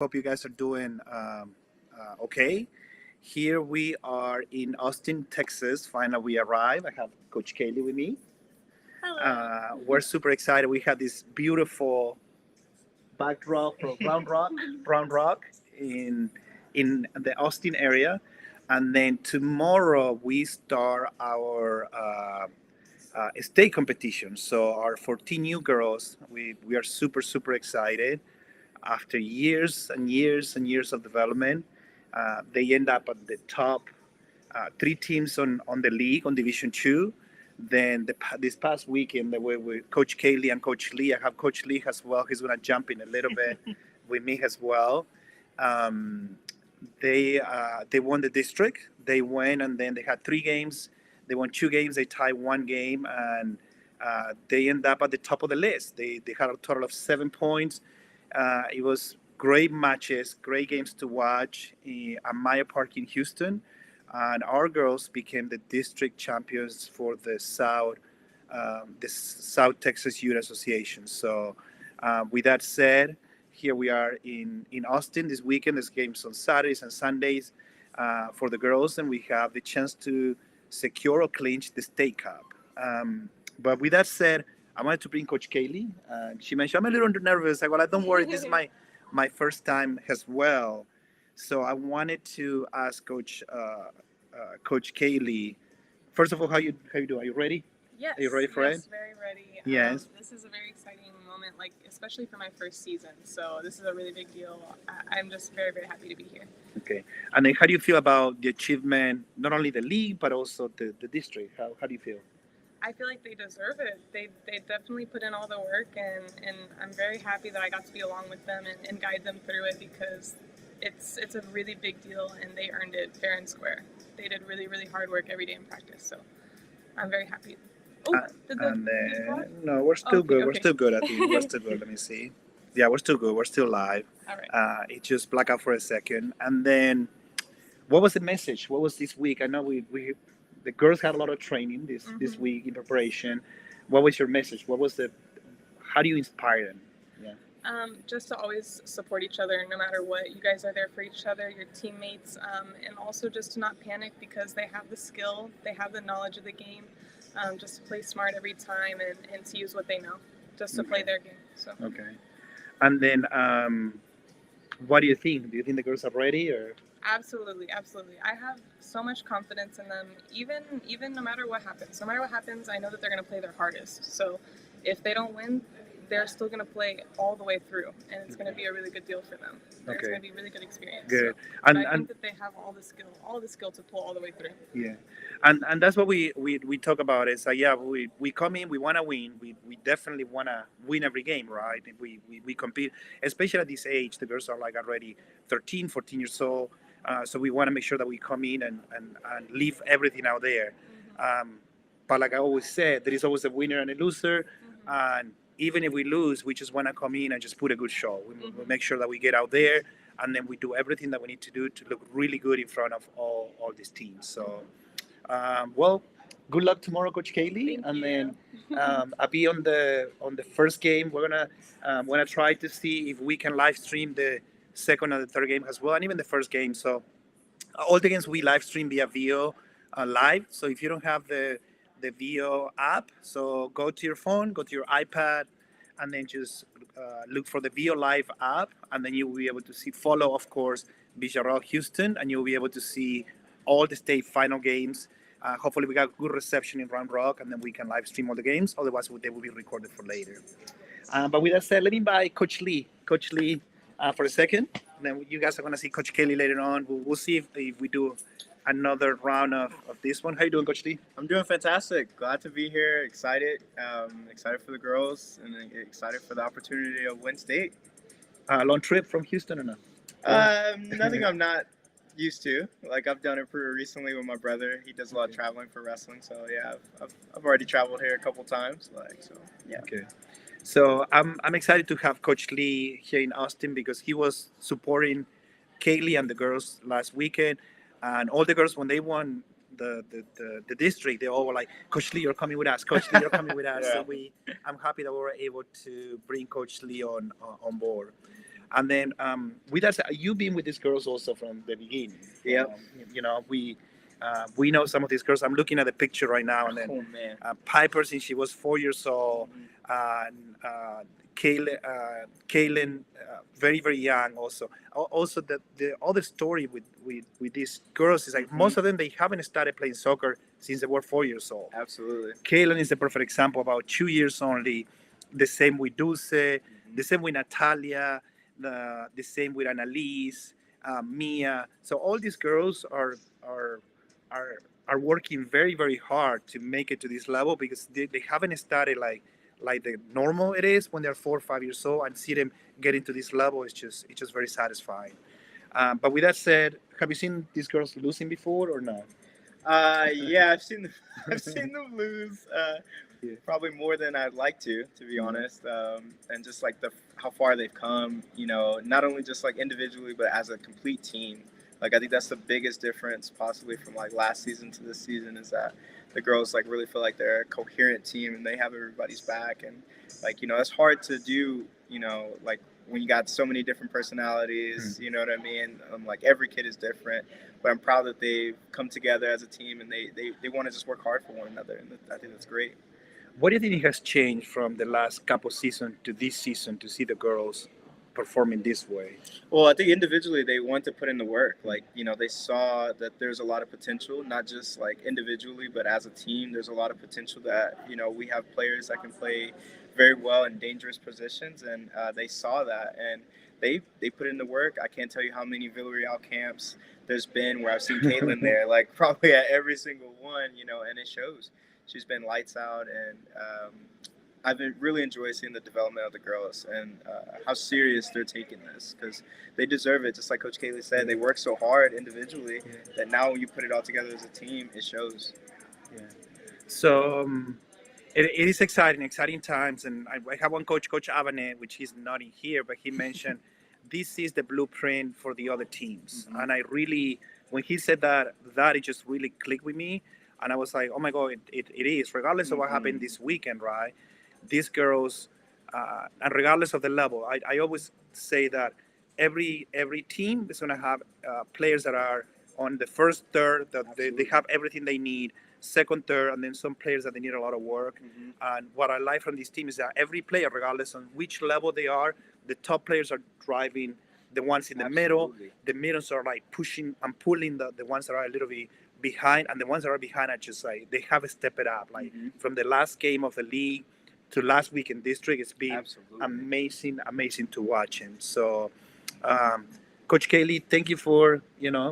Hope you guys are doing okay. Here we are in Austin, Texas. Finally, we arrived. I have Coach Kaylee with me. Hello. We're super excited. We have this beautiful backdrop from Brown Rock in the Austin area, and then tomorrow we start our state competition. So our 14 new girls, we are super excited. After years and years and years of development, they end up at the top three teams on the league on Division Two. Then this past weekend, they were with Coach Kaylee and Coach Lee. I have Coach Lee as well. He's going to jump in a little bit with me as well. Um, they won the district. They went and then they had three games. They won two games. They tied one game, and they end up at the top of the list. They had a total of 7 points. It was great matches, great games to watch at Maya Park in Houston, and our girls became the district champions for the South Texas Youth Association. So, with that said, here we are in Austin this weekend. There's games on Saturdays and Sundays for the girls, and we have the chance to secure or clinch the state cup. But with that said, I wanted to bring Coach Kaylee. She mentioned I'm a little nervous. I go, don't worry, this is my first time as well. So I wanted to ask Coach Kaylee. First of all, how you doing? Are you ready? Yes. Are you ready for yes, it? very ready. Yes. This is a very exciting moment, like especially for my first season. So this is a really big deal. I'm just very happy to be here. Okay. And then how do you feel about the achievement, not only the league, but also the district? How do you feel? I feel like they deserve it. They definitely put in all the work, and I'm very happy that I got to be along with them and guide them through it because it's a really big deal, and they earned it fair and square. They did really hard work every day in practice, so I'm very happy. Oh, and then, no, we're still good. We're still good. I think we're still good. Let me see. Yeah, we're still good. We're still live. All right. It just blacked out for a second. And then, what was the message? What was this week? I know we the girls had a lot of training this week in preparation. What was your message? What was the? How do you inspire them? Yeah. Just to always support each other no matter what. You guys are there for each other, your teammates, and also just to not panic because they have the skill, they have the knowledge of the game. Just to play smart every time and to use what they know, just to play their game. So. Okay. And then, what do you think? Do you think the girls are ready or? Absolutely. I have so much confidence in them. Even no matter what happens, I know that they're going to play their hardest. So, if they don't win, they're still going to play all the way through, and it's going to be a really good deal for them. It's going to be a really good experience. Good. So, and I think that they have all the skill to pull all the way through. Yeah, and that's what we talk about. Is yeah, we come in, we want to win. We definitely want to win every game, right? We compete, especially at this age. The girls are like already 13, 14 years old. So we want to make sure that we come in and leave everything out there. But like I always said, there is always a winner and a loser, and even if we lose, we just want to come in and just put a good show. We make sure that we get out there, and then we do everything that we need to do to look really good in front of all these teams. So, well, good luck tomorrow, Coach Kaylee. Thank you. Then I'll be on the first game. We're gonna try to see if we can live stream the second and the third game as well, and even the first game. So all the games we live stream via VO live. So if you don't have the VO app, so go to your phone, go to your iPad, and then just look for the VO Live app, and then you will be able to follow, of course, Villarreal Houston, and you'll be able to see all the state final games. Hopefully, we got good reception in Round Rock, and then we can live stream all the games. Otherwise, they will be recorded for later. But with that said, let me invite Coach Lee. Coach Lee, for a second. And then you guys are going to see Coach Kelly later on. We'll see if we do another round of this one. How you doing, Coach Lee? I'm doing fantastic. Glad to be here. Excited. Excited for the girls and excited for the opportunity to win state. Long trip from Houston or no? Nothing I'm not used to. Like I've done it pretty recently with my brother. He does a lot of traveling for wrestling. So yeah, I've already traveled here a couple times. Yeah. Okay. So I'm excited to have Coach Lee here in Austin because he was supporting Kaylee and the girls last weekend, and all the girls when they won the district, they all were like, Coach Lee, you're coming with us. Coach Lee, you're coming with us. Yeah. So I'm happy that we were able to bring Coach Lee on board. And then with us, you've been with these girls also from the beginning. Yep. You know, we know some of these girls. I'm looking at the picture right now, and then Oh man. Piper since she was 4 years old, and Kaylin, very very young also. Also the other story with these girls is like most of them they haven't started playing soccer since they were 4 years old. Absolutely. Kaylin is the perfect example, about 2 years only. The same with Dulce, the same with Natalia, the same with Annalise, Mia. So all these girls are are working very very hard to make it to this level because they haven't started like the normal it is when they're 4 or 5 years old, and see them getting to this level is just it's just very satisfying. But with that said, have you seen these girls losing before or not? Yeah, I've seen I've seen them lose. Yeah. Probably more than I'd like to be Mhm. honest. And just like how far they've come, you know, not only just like individually, but as a complete team. Like I think that's the biggest difference, possibly from like last season to this season, is that the girls like really feel like they're a coherent team and they have everybody's back. And like you know, it's hard to do. You know, like when you got so many different personalities. You know what I mean? Like every kid is different, but I'm proud that they've come together as a team and they want to just work hard for one another, and I think that's great. What do you think has changed from the last couple seasons to this season to see the girls performing this way? Well, I think individually they want to put in the work. Like, you know, they saw that there's a lot of potential, not just like individually, but as a team, there's a lot of potential that, you know, we have players that can play very well in dangerous positions. And they saw that and they put in the work. I can't tell you how many Villarreal camps there's been where I've seen Caitlin there, like probably at every single one, you know, and it shows. She's been lights out, and I've been really enjoyed seeing the development of the girls and how serious they're taking this because they deserve it. Just like Coach Kaylee said, they work so hard individually that now when you put it all together as a team, it shows. Yeah. So it is exciting times, and I have one coach, Coach Avanet, which he's not in here, but he mentioned this is the blueprint for the other teams, and I really, when he said that, it just really clicked with me, and I was like, oh my god, it is, regardless of what happened this weekend, right? These girls, and regardless of the level, I always say that every team is going to have players that are on the first third that they have everything they need, second third, and then some players that they need a lot of work. And what I like from this team is that every player, regardless on which level they are, the top players are driving the ones in the middle. The middles are like pushing and pulling the ones that are a little bit behind, and the ones that are behind are just like they have stepped it up. Like from the last game of the league to last week in district, it's been amazing to watch. And so, Coach Kaylee, thank you for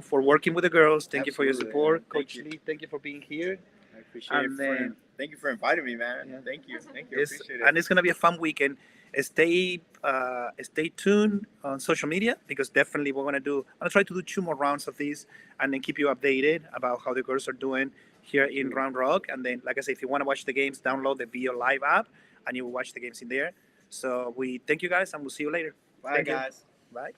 for working with the girls. Thank you for your support, Coach Lee. Thank you for being here. I appreciate it. Thank you for inviting me, man. Yeah. Thank you. I It's, appreciate and it. it's gonna be a fun weekend. Stay tuned on social media because definitely I'm gonna try to do 2 more rounds of these and then keep you updated about how the girls are doing here in Round Rock. And then, like I said, if you want to watch the games, download the Video Live app and you will watch the games in there. So we thank you guys and we'll see you later. Bye, Thank you. guys. Bye.